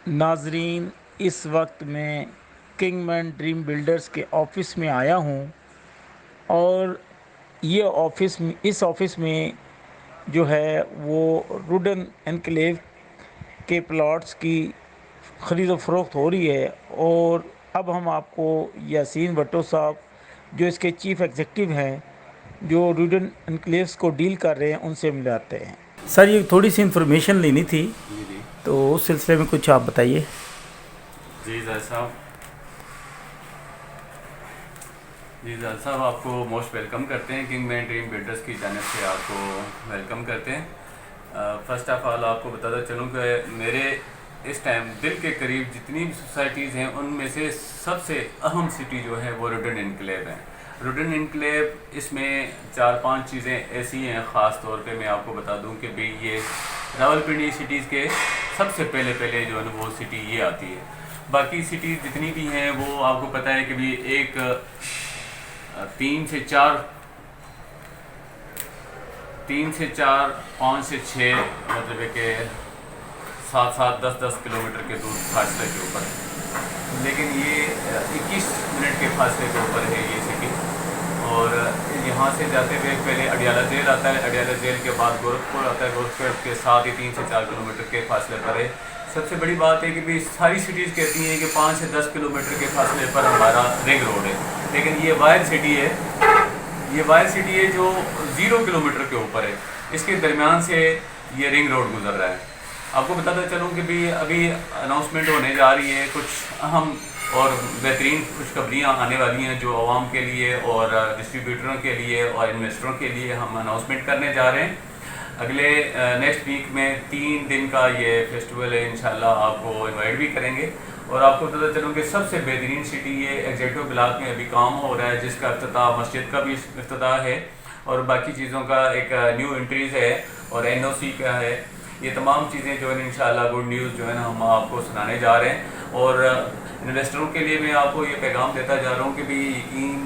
नाजरीन, इस वक्त मैं किंगमैन ड्रीम बिल्डर्स के ऑफ़िस में आया हूँ और इस ऑफ़िस में जो है वो रुडन एनक्लेव के प्लॉट्स की ख़रीद व फ़रोख्त हो रही है। और अब हम आपको यासीन भट्टो साहब, जो इसके चीफ़ एग्ज़ेक्टिव हैं, जो रुडन एनक्लेव्स को डील कर रहे हैं, उनसे मिलाते हैं। सर, ये थोड़ी सी इन्फॉर्मेशन लेनी थी, जी जी तो उस सिलसिले में कुछ आप बताइए। जी ज़ाहिर साहब आपको मोस्ट वेलकम करते हैं। किंगमैन ड्रीम बिल्डर्स की जानिब से आपको वेलकम करते हैं। फ़र्स्ट ऑफ़ ऑल आपको बताता चलूँ कि मेरे इस टाइम दिल के करीब जितनी भी सोसाइटीज़ हैं उनमें से सबसे अहम सिटी जो है वो रुडन इनक्लेव है। रुडन इनक्लेव इसमें 4-5 चीज़ें ऐसी हैं, ख़ास तौर पे मैं आपको बता दूं कि भाई ये रावलपिंडी सिटीज़ के सबसे पहले जो है ना वो सिटी ये आती है। बाकी सिटीज़ जितनी भी हैं वो आपको पता है कि भी एक 3 से 4 5 से 6 मतलब है कि 7-7 10-10 किलोमीटर के दूर फासले के ऊपर है। लेकिन ये 21 मिनट के फासले के ऊपर है ये सिटी। और यहाँ से जाते हुए पहले अडियाला जेल आता है, अडियाला जेल के बाद गोरखपुर आता है, गोरखपुर के साथ ही 3 से 4 किलोमीटर के फासले पर है। सबसे बड़ी बात है कि भाई सारी सिटीज़ कहती हैं कि 5 से 10 किलोमीटर के फासले पर हमारा रिंग रोड है, लेकिन ये वायर सिटी है। ये वायर सिटी है जो 0 किलोमीटर के ऊपर है, इसके दरमियान से ये रिंग रोड गुजर रहा है। आपको बताता चलूँ कि भी अभी अनाउंसमेंट होने जा रही है, कुछ अहम और बेहतरीन खुशखबरियाँ आने वाली हैं जो आवाम के लिए और डिस्ट्रीब्यूटरों के लिए और इन्वेस्टरों के लिए हम अनाउंसमेंट करने जा रहे हैं। अगले नेक्स्ट वीक में 3 दिन का ये फेस्टिवल है, इंशाल्लाह आपको इनवाइट भी करेंगे। और आपको पता चलूँ कि सबसे बेहतरीन सिटी ये एग्जेक्टिव ब्लॉक में अभी काम हो रहा है, जिसका इफ्तिताह मस्जिद का भी इफ्तिताह है और बाकी चीज़ों का एक न्यू एंट्रीज़ है और NOC का है। ये तमाम चीज़ें जो है इंशाल्लाह गुड न्यूज़ जो है ना हम आपको सुनाने जा रहे हैं। और इन्वेस्टरों के लिए मैं आपको ये पैगाम देता जा रहा हूँ कि भी यकीन